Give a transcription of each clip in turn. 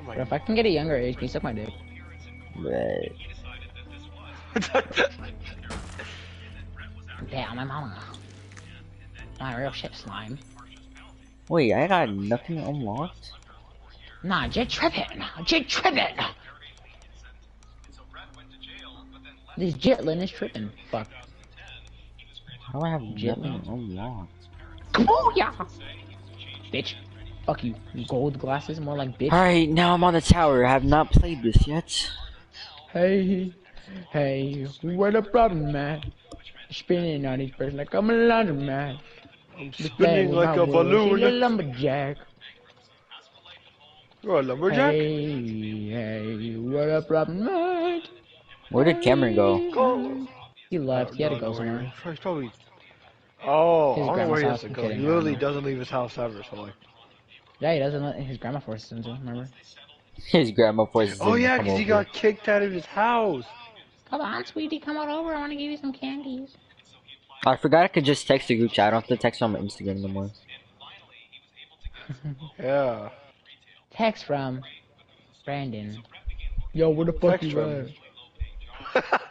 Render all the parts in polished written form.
But if I can get a younger age, can you suck my dick? Right. Yeah, my mama. My real shit slime. Wait, I got nothing unlocked? Nah, Jit trippin'. Jit trippin'. This Jitlin is tripping. Fuck. How do I have Jitlin. nothing unlocked? Come on, yeah. Bitch. Fuck you. Gold glasses, more like bitch. Alright, now I'm on the tower. I have not played this yet. Hey, hey, what a problem, man? Spinning on each person like I'm a laundromat. I'm spinning like a balloon. She's a lumberjack. You're a lumberjack? Hey, hey, what a problem, man? Where did Cameron go? Go. He left. He had to go somewhere. He's probably. Oh, His I don't know where grandma's he has house. to I'm go. kidding, He I don't literally know. doesn't leave his house ever. So like. Yeah, he doesn't let his grandma forces him to. Remember? His grandma forces him Oh to yeah, come because he over. got kicked out of his house. Come on, sweetie, come on over. I want to give you some candies. I forgot I could just text the group chat. I don't have to text on my Instagram no more. Yeah. Text from Brandon. Yo, where the fuck Text you from. at?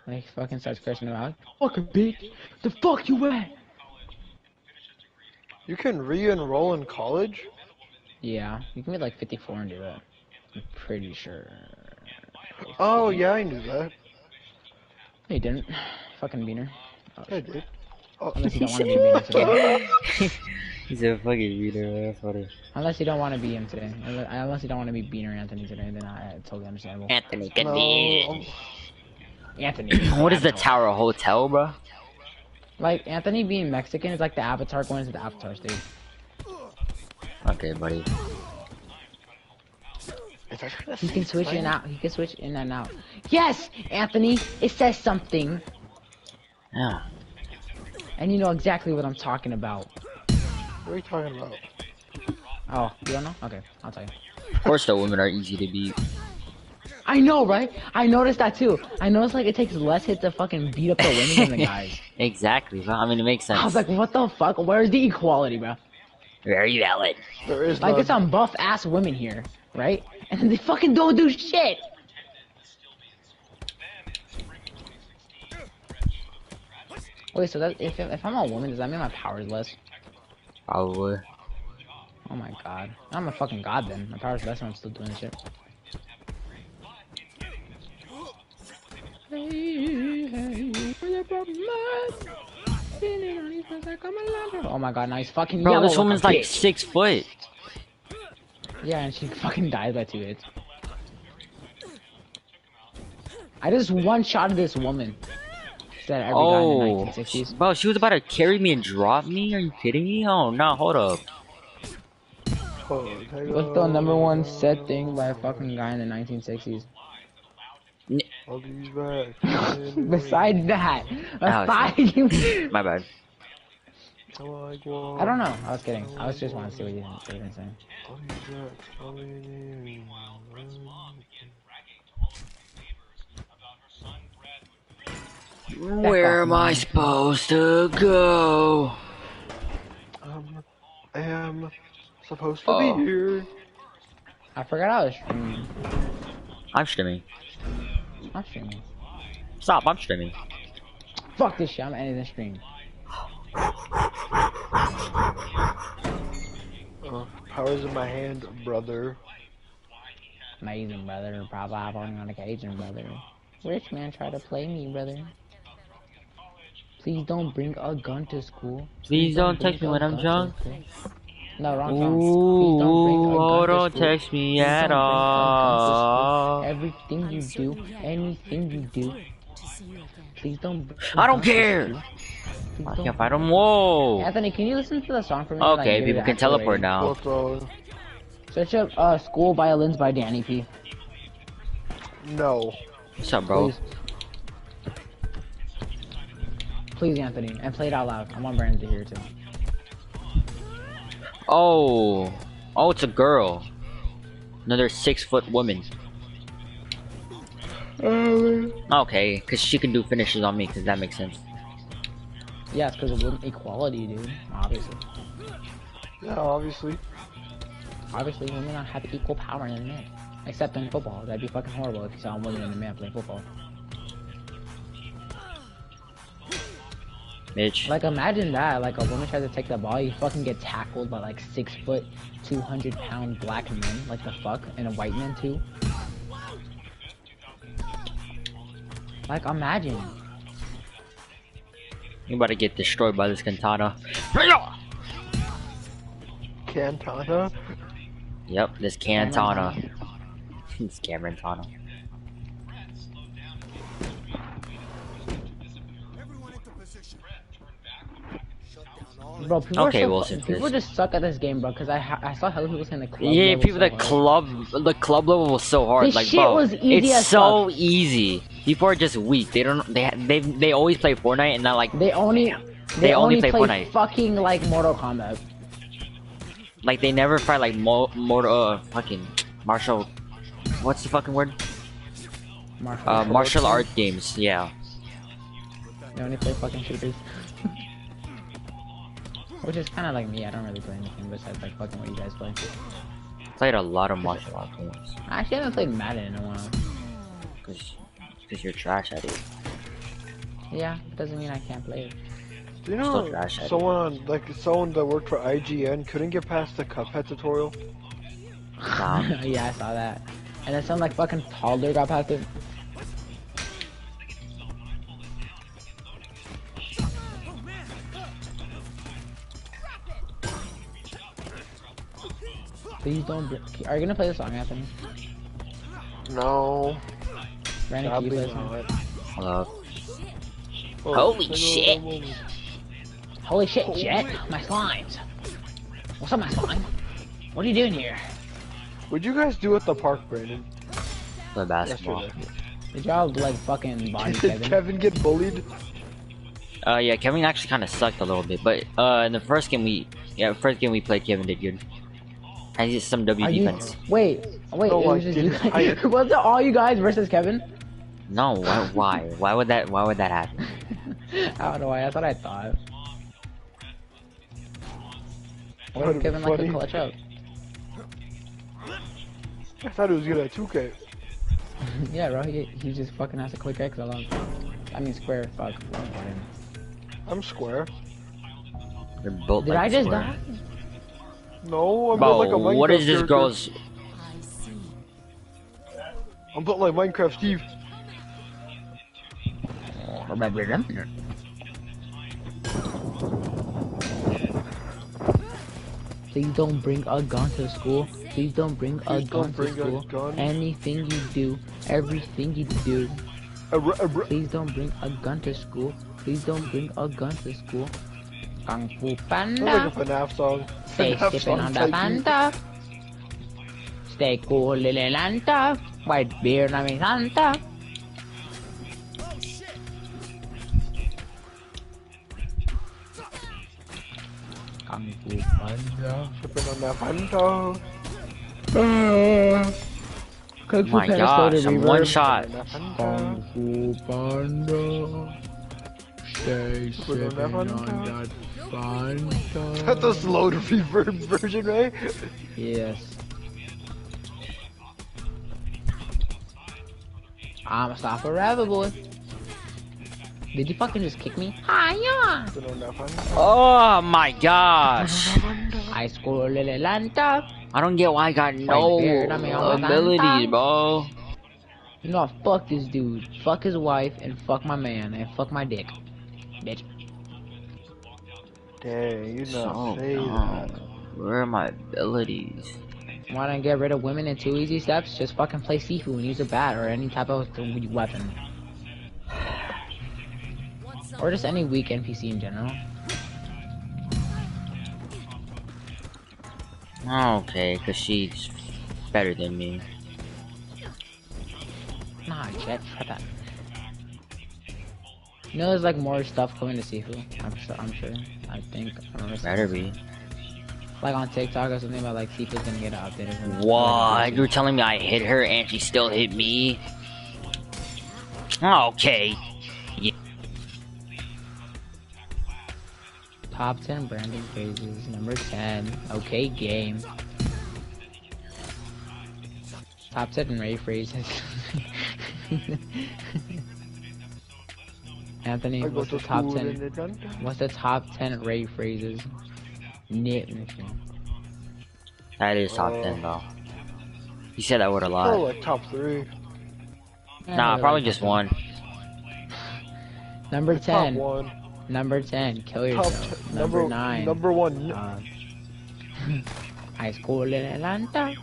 Like, fucking starts cursing him out. Fucking bitch. The fuck you at? You can re-enroll in college? Yeah, you can be like 54 and do that. I'm pretty sure. Oh yeah, I knew that. No, you didn't. Fucking beaner. Oh, I did. Oh. unless you don't want to be a beaner today. He's a fucking reader. That's funny. Unless you don't want to be him today. Unless you don't want to be Beaner Anthony today, then totally understandable. Anthony can No, be. Anthony. What is the tower? A hotel, bro? Like, Anthony being Mexican is like the Avatar going into the Avatar stage. Okay, buddy. He can switch in and out. He can switch in and out. Yes! Anthony! It says something! Yeah. And you know exactly what I'm talking about. What are you talking about? Oh, you don't know? Okay, I'll tell you. Of course the women are easy to beat. I know, right? I noticed that too. I noticed like it takes less hits to fucking beat up the women than the guys. Exactly, bro. I mean, it makes sense. I was like, what the fuck? Where's the equality, bro? Very valid. There is Like, none. it's some buff ass women here, right? And then they fucking don't do shit! Wait, so that if I'm a woman, does that mean my power is less? Probably. Oh my god. I'm a fucking god then. My power's less and I'm still doing shit. Oh my god, nice fucking Bro, yellow this woman's like bitch. 6 foot. Yeah, and she fucking died by 2 hits. I just one-shotted this woman. That every guy in the 1960s. Bro, she was about to carry me and drop me? Are you kidding me? Oh, no, hold up. What's the #1 set thing by a fucking guy in the 1960s? I'll be back. Besides that, aside you. My bad. I don't know. I was kidding. I was just wanting to see what you were saying. Where am I supposed to go? I am supposed to be here. I forgot I was streaming. I'm streaming. I'm streaming. Stop, I'm streaming. Fuck this shit, I'm ending the stream. Powers in my hand, brother. Amazing, brother. Probably on occasion, brother. Rich man tried to play me, brother. Please don't bring a gun to school. Please don't text me when I'm drunk. No, wrong song. Ooh, don't text me at all. Everything you do, anything you do. Please don't. I don't care. I can't fight him. Whoa. Anthony, can you listen to the song for me? Okay, people can teleport now. Search up School Violins by Danny P. No. What's up, bro? Please. Please, Anthony, and play it out loud. I want Brandon to hear it too. Oh, it's a girl. Another 6 foot woman. Okay, cause she can do finishes on me, cause that makes sense. Yeah, it's because of equality, dude. Obviously. Yeah, obviously. Obviously, women don't have equal power in men. Except in football. That'd be fucking horrible if you saw a woman and a man play football. Bitch. Like, imagine that. Like, a woman tries to take the ball, you fucking get tackled by, like, 6 foot, 200-pound black men. Like, the fuck? And a white man, too. Like, imagine. You about to get destroyed by this Cantata. Cantana? Yep, this Cantana. It's Cameron Tana. Bro, people Okay, are so, Wilson. people just suck at this game, bro. Cause I saw hella people saying the club. Yeah, level people. so The club level was so hard. This like, shit bro, was easy it's as so fuck. easy. People are just weak. They don't. They always play Fortnite and not like. They only play Fortnite. fucking like Mortal Kombat. Like they never fight like fucking martial. What's the fucking word? Martial art games. Yeah. They only play fucking shooters. Which is kind of like me. I don't really play anything besides like fucking what you guys play. Played a lot of martial art games. I actually haven't played Madden in a while. Cause you're trash at it. Yeah, doesn't mean I can't play it. Do you know someone that worked for IGN couldn't get past the Cuphead tutorial? Yeah, I saw that. And then some like fucking toddler got past it. Please don't. Are you gonna play the song, Anthony? No. Randy, can you play the song? Hello. Oh, Holy shit! Holy shit, Jet! My slimes! What's up, my slime? What are you doing here? What'd you guys do at the park, Brandon? The basketball. Did y'all like fucking body Did Kevin? Kevin get bullied? Yeah, Kevin actually kind of sucked a little bit, but in the first game we played, Kevin did good. And he's some W defense. Wait, No, it was just you guys. Was it all you guys versus Kevin? No, why? Why would that happen? I don't know why. That's what I thought. What That'd if be Kevin like to funny. clutch up? I thought he was good at 2K. Yeah, bro. He just fucking has to click X a lot. I mean square. Fuck. I'm square. They're built Did like I just square. die? No, I'm Bro, built like a Minecraft what is this character. girl's? I'm built like Minecraft Steve. Remember them? Please don't bring a gun to school. Please don't bring a gun to school. Anything you do, everything you do. Please don't bring a gun to school. Please don't bring a gun to school. Kung Fu Sounds like a Panda. FNAF song. Stay FNAF sipping song on the type Fanta. Stay cool, Lily Lanta. White beard, I mean Santa. Kung Fu Panda. Sipping on that Fanta. Kung Fu My Panda gosh, started I'm one reverb. shot. Kung Fu Panda. Stay Sipping on sipping that on Fanta. that Fanta. That's the slow reverb version, right? Yes. I'ma stop forever, boy. Did you fucking just kick me? Hiya! Sipping on that Fanta. Oh my gosh! I score Lily Lanta. I don't get why I got no beard, I mean, oh my abilities, God. bro. You know, fuck this dude. Fuck his wife and fuck my man and fuck my dick. Bitch. Dang, you So not say dumb. that. Where are my abilities? Want to get rid of women in 2 easy steps? Just fucking play SIFU and use a bat or any type of weapon. Or just any weak NPC in general. Okay, cause she's better than me. Nah, Jet, shut that. You know, there's like more stuff coming to SIFU. I'm sure. I think. I don't know. Better be. Like on TikTok or something about like SIFU's gonna get updated. What? You're telling me I hit her and she still hit me? Okay. Yeah. Top 10 branding phrases. Number 10. Okay, game. Top 10 Ray phrases. Anthony, what's the top 10? What's the top 10 Ray phrases? Knit machine. That is top 10 though. He said that word a lot. Oh, like top 3. Nah, probably just one. Number 10. Top 1. Number 10. Kill yourself. Number 9. Number 1. High school in Atlanta.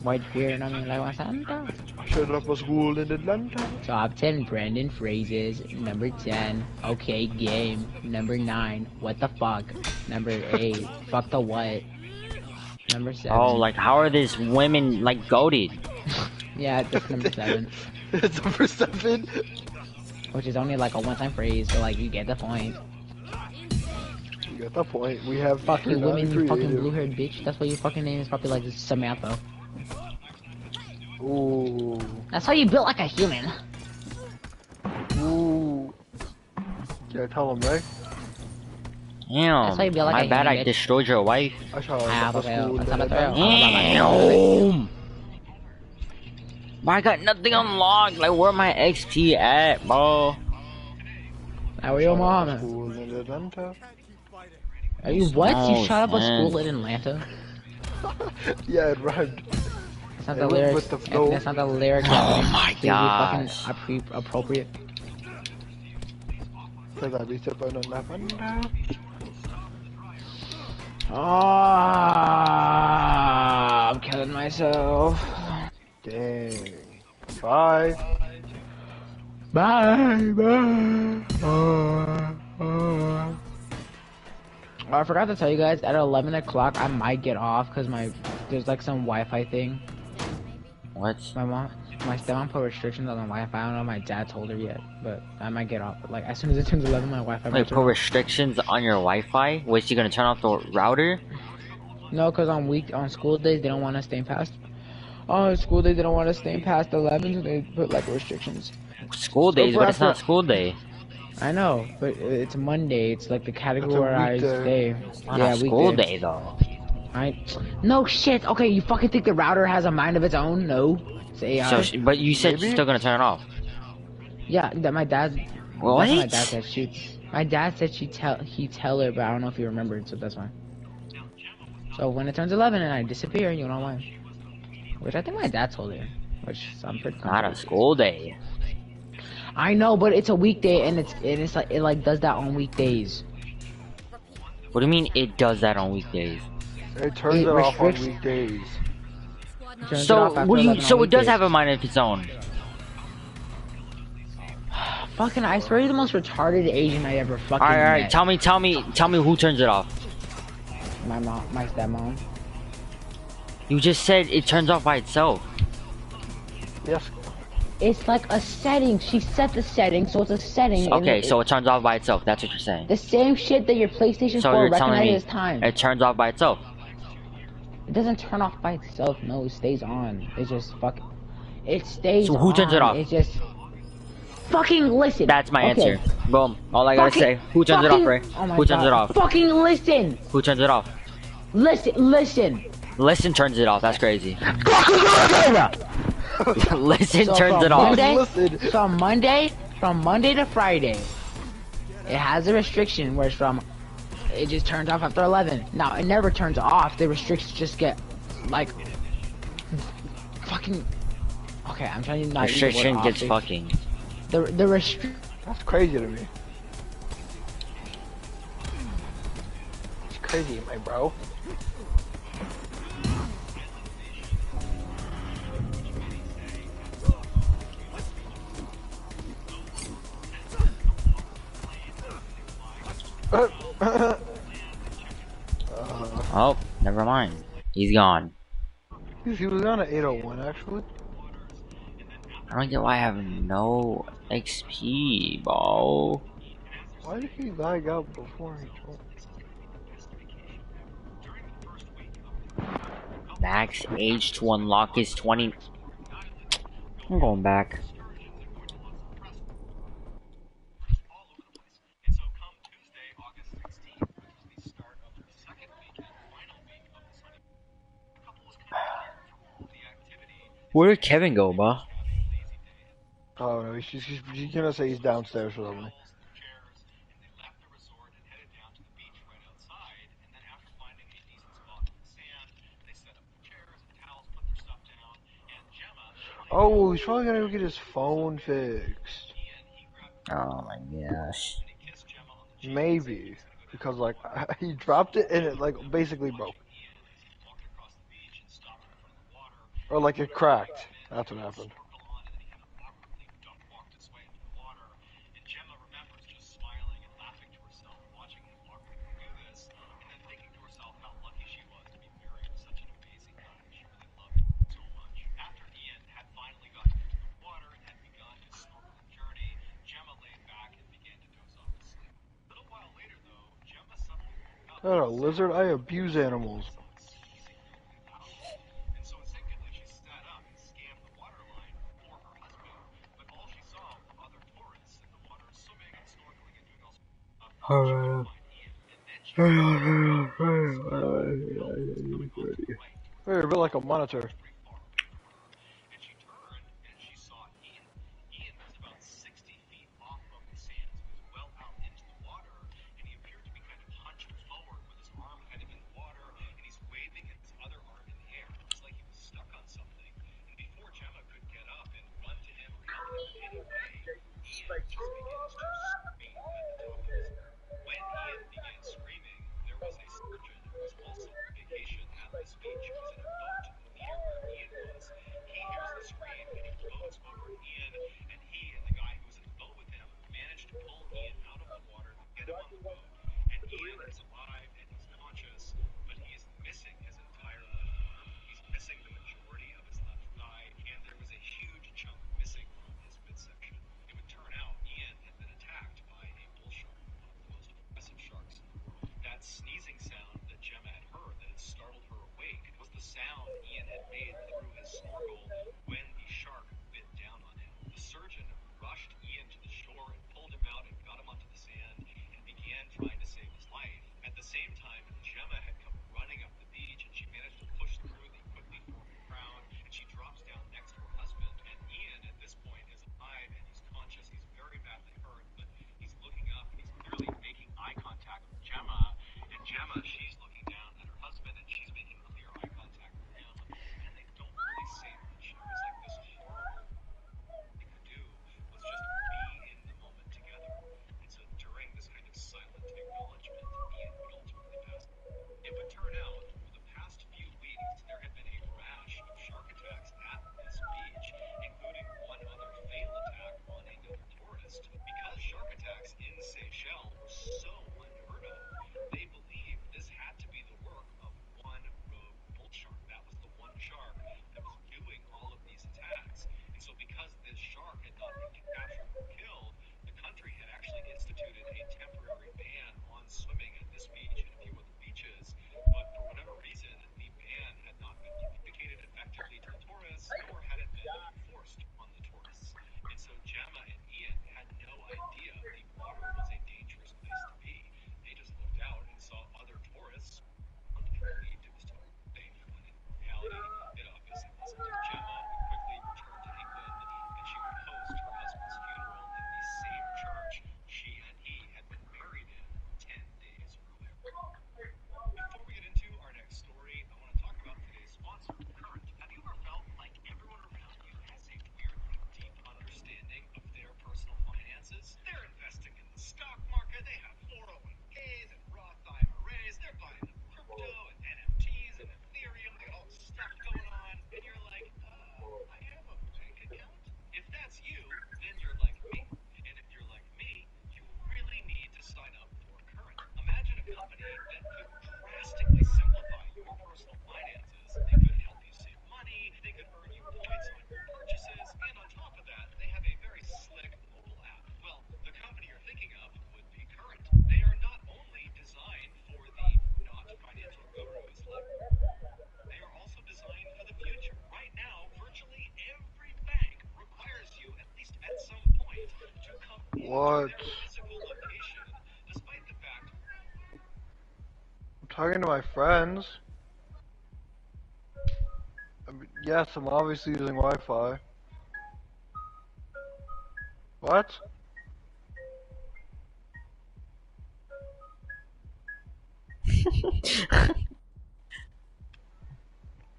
White beard on me like one Santa. Shut up a school in Atlanta. Top 10 Brandon phrases. Number 10. Okay, game. Number 9. What the fuck? Number 8. Fuck the what? Number 7. Oh, like how are these women like goated? Yeah, that's number 7. It's number 7. Which is only like a one-time phrase, so like you get the point. You get the point. We have Fuck you, women, you fucking creative. blue-haired bitch. That's why your fucking name is probably like Samantha. Ooh. That's how you built like a human. Ooh. Yeah, tell him, right? Damn. how you build like My a bad, human, I bitch. destroyed your wife. I shall Ah, have a okay, school in that's how I Atlanta. Damn. But I got nothing unlocked. Like, where my XP at, bro? How are your mom? School in Atlanta. Are you what? Oh, You shot up a man. school in Atlanta? Yeah, it rhymed. That's not It the went lyrics. with the flow. That's not the lyrics. Oh my Please be gosh. fucking appropriate. Cause I be sipping on lavender. Ah, I'm killing myself. Dang. Bye. Bye, bye. Oh, I forgot to tell you guys, at 11 o'clock I might get off because there's like some Wi-Fi thing. What? My stepmom put restrictions on the Wi-Fi. I don't know if my dad told her yet, but I might get off. But like as soon as it turns 11, my Wi-Fi. Wait, put restrictions on your Wi-Fi? Was you gonna turn off the router? No, because on school days they don't want us staying past. On school days they don't want us staying past 11, so they put like restrictions. School days, but it's not school day. I know, but it's Monday. It's like the categorized day. It's not a school day though. No shit. Okay, you fucking think the router has a mind of its own? No. It's AI. So, but you said you're still gonna turn it off. Yeah, that my dad. What? That's what my dad said. My dad said he tell her, but I don't know if he remembered, so that's fine. So when it turns 11 and I disappear, you know why? Which I think my dad told her. Which I'm pretty. Not a school day. I know, but it's a weekday, and it does that on weekdays. What do you mean it does that on weekdays? It turns it off on weekdays. So what do you? So it does have a mind of its own. Fucking, I swear you're the most retarded Asian I ever fucking met. Alright, tell me who turns it off. My mom, my stepmom. You just said it turns off by itself. Yes. It's like a setting. She set the setting, so it's a setting. Okay, so it turns off by itself. That's what you're saying. The same shit that your PlayStation 4 recognizes time. It turns off by itself. It doesn't turn off by itself. No, it stays on. It's just fucking. It stays on. So who turns it off? It's just. Fucking listen. That's my answer. Boom. All I gotta say. Who turns it off, Ray? Oh my Who turns God. it off? Fucking listen. Who turns it off? Listen. Listen turns it off. That's crazy. Listen So turns from it off. Monday, from Monday to Friday, it has a restriction where it just turns off after 11. Now it never turns off. The restrictions just get like fucking. Okay, I'm trying to not use the word Restriction gets off. fucking. The restriction. That's crazy to me. It's crazy, my bro. Oh, never mind. He's gone. He was on an 801 actually. I don't get why I have no XP, bro. Why did he lag out before he told me? Max age to unlock is 20. I'm going back. Where did Kevin go, bro? Oh no, she's gonna say he's downstairs or something. Oh, he's probably gonna go get his phone fixed. Oh my gosh. Maybe. Because, like, he dropped it and it, like, basically broke. Or, like, it cracked. That's what happened. Oh, a lizard? I abuse animals. Hey, a bit like a monitor. What? I'm talking to my friends. I mean, Yes, I'm obviously using Wi-Fi. What?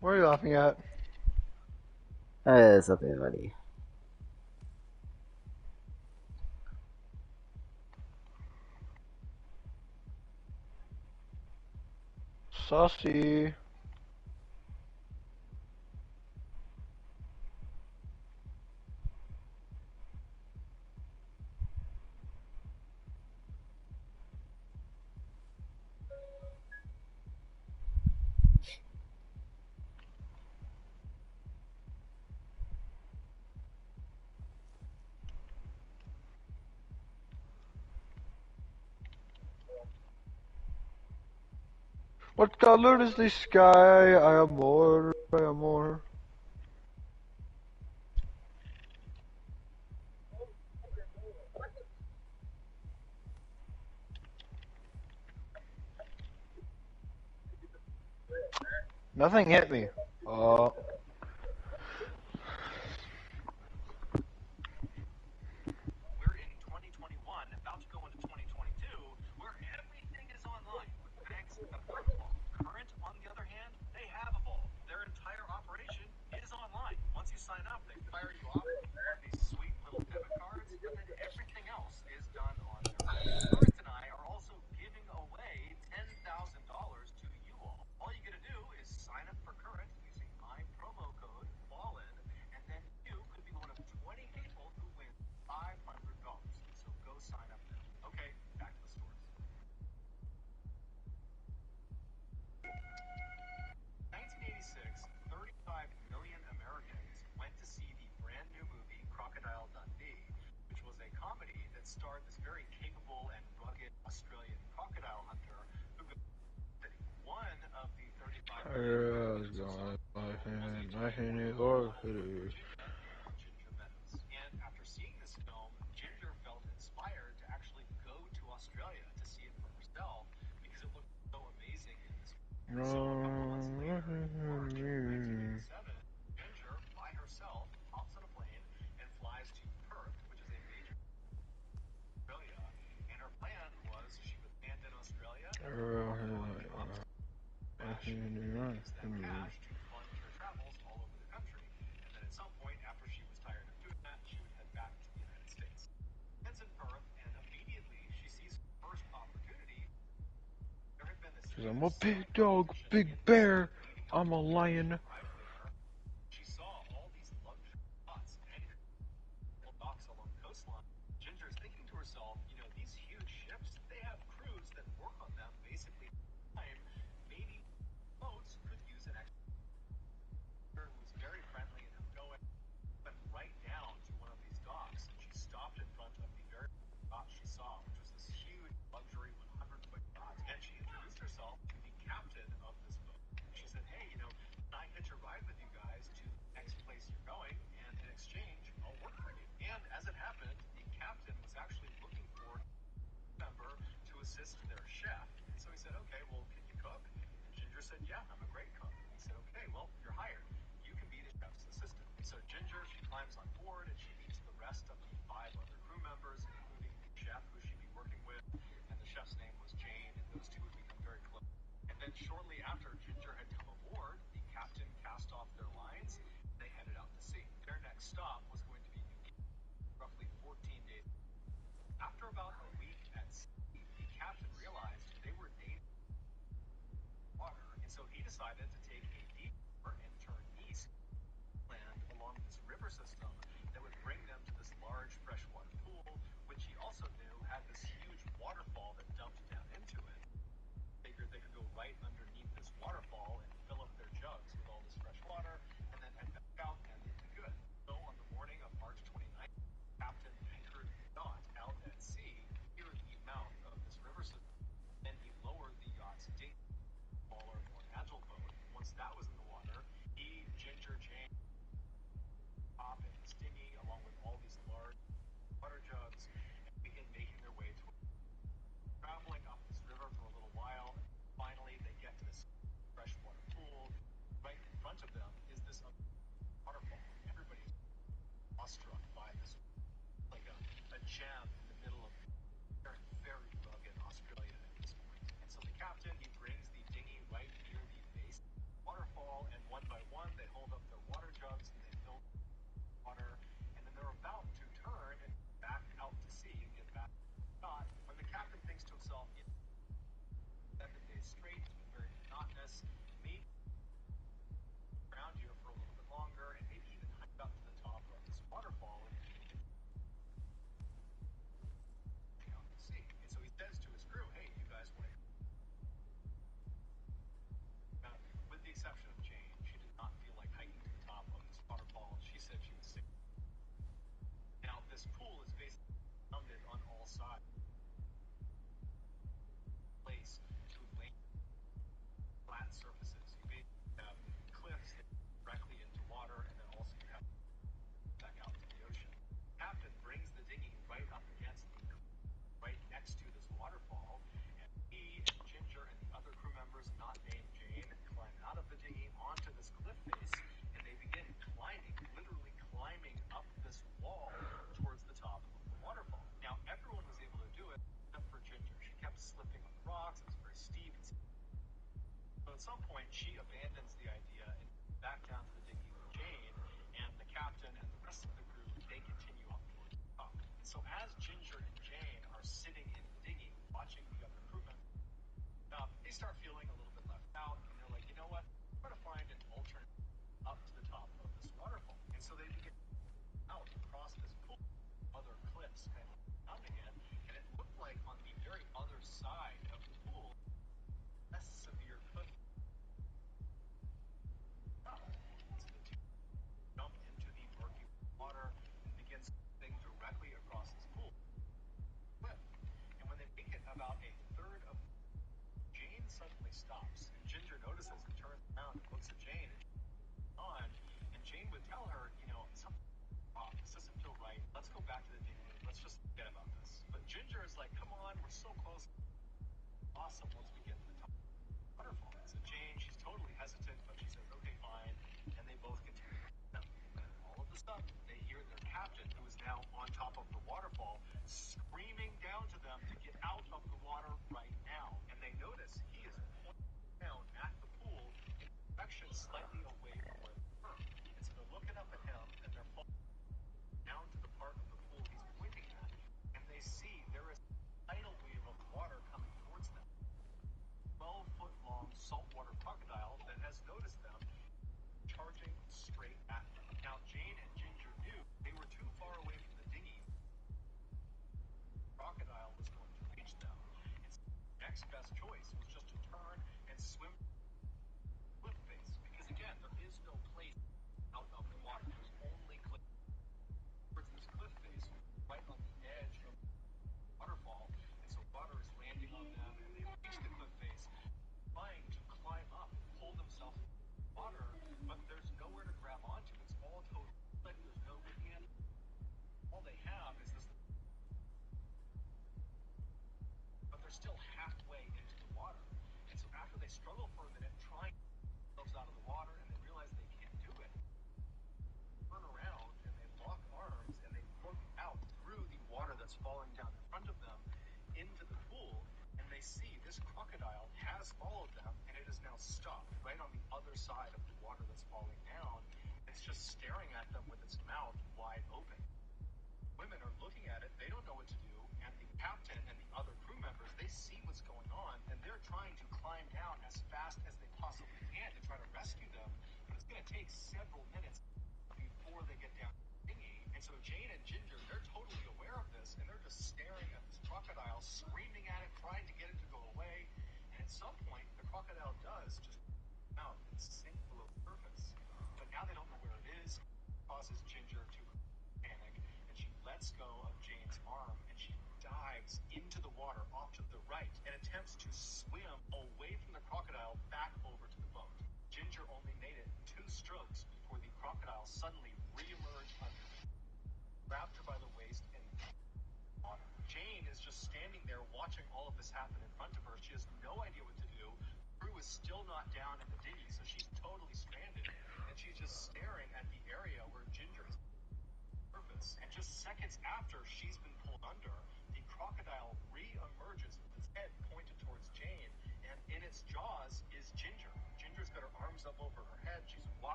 What are you laughing at? Something funny. Saucy. What color is the sky? I amor, I amor. Nothing hit me. My hand is all I'm a big dog, big bear. I'm a lion.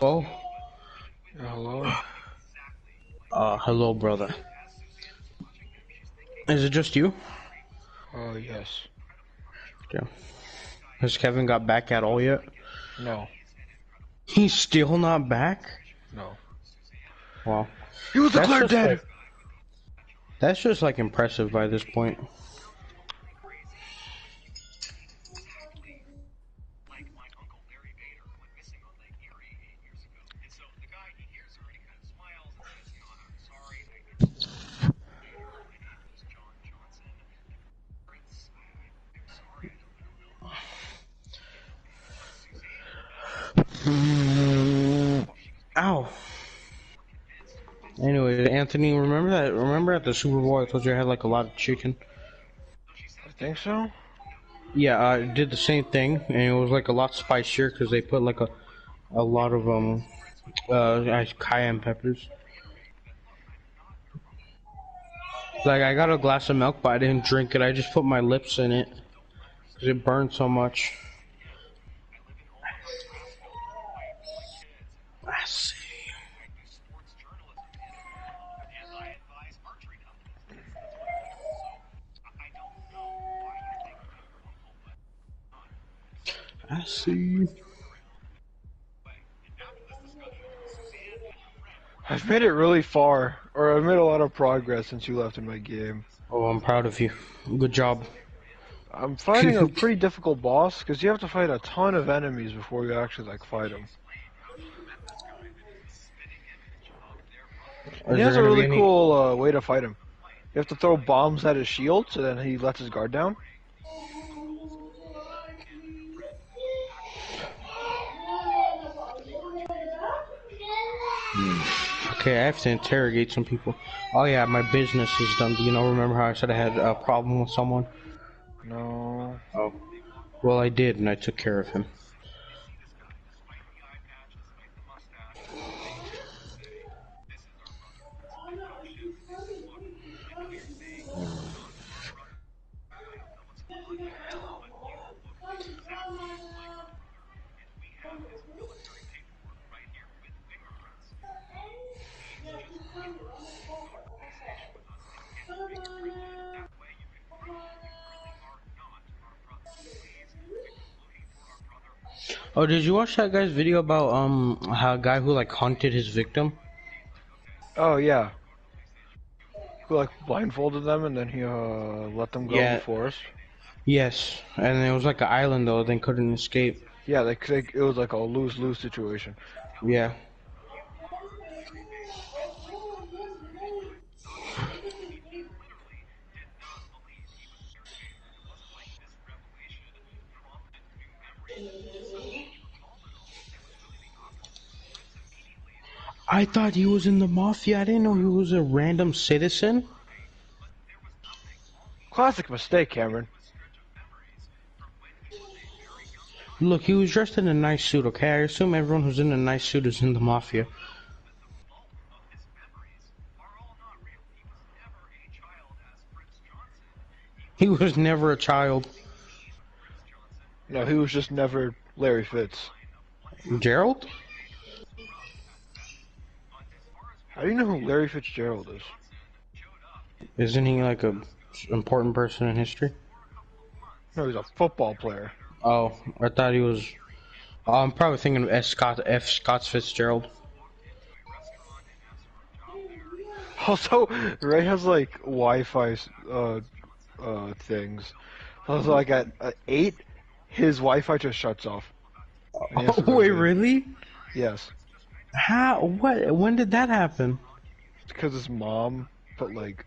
Oh. Hello. Hello, brother. Is it just you? Yes. Yeah. Has Kevin got back at all yet? No. He's still not back? No. Wow. He was That's declared just dead! like, that's just like impressive by this point. Ow. Anyway, Anthony, remember that? Remember at the Super Bowl I told you I had like a lot of chicken? I think so. Yeah, I did the same thing, and it was like a lot spicier because they put like a lot of cayenne peppers. Like I got a glass of milk, but I didn't drink it. I just put my lips in it because it burned so much. I see. I see. I've made it really far, or I've made a lot of progress since you left in my game. Oh, I'm proud of you. Good job. I'm fighting a pretty difficult boss, because you have to fight a ton of enemies before you actually, like, fight him. And Is he there has a gonna be really any? cool way to fight him. You have to throw bombs at his shield, so then he lets his guard down. Okay, I have to interrogate some people. Oh yeah, my business is done. Do you know? Remember how I said I had a problem with someone? No. Oh. Well, I did, and I took care of him. Oh, did you watch that guy's video about how a guy who like hunted his victim? Oh, yeah. Who, like, blindfolded them, and then he, let them go in the Yeah. forest. Yes, and it was like an island though. They couldn't escape. Yeah, it was like a lose-lose situation. Yeah. I thought he was in the mafia. I didn't know he was a random citizen. Classic mistake, Cameron. Look, he was dressed in a nice suit, okay? I assume everyone who's in a nice suit is in the mafia. He was never a child. No, he was just never Larry Fitz. Gerald? How do you know who Larry Fitzgerald is? Isn't he like a important person in history? No, he's a football player. Oh, I thought he was. Oh, I'm probably thinking of F. Scott Fitzgerald. Also, Ray has like Wi-Fi things. Also, like at 8, his Wi-Fi just shuts off. And he has to Oh, go to wait, bed. really? Yes. How? What? When did that happen? It's because his mom put like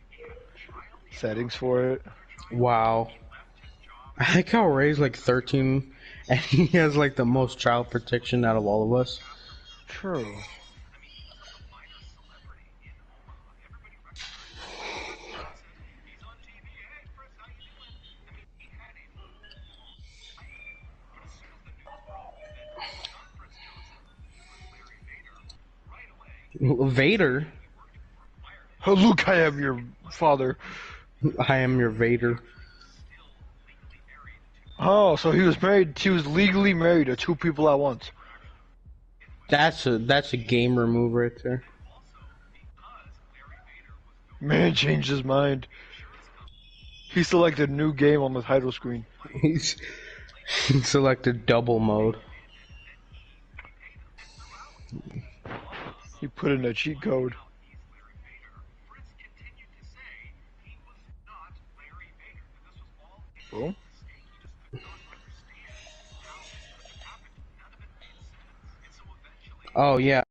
settings for it. Wow. I think how Ray's like 13, and he has like the most child protection out of all of us. True. Vader? Oh, Luke, I am your father. I am your Vader. Oh, so he was married. He was legally married to two people at once. That's a gamer move right there. Man changed his mind. He selected new game on the title screen. He's he selected double mode. He put in a cheat code. Boom. Oh yeah,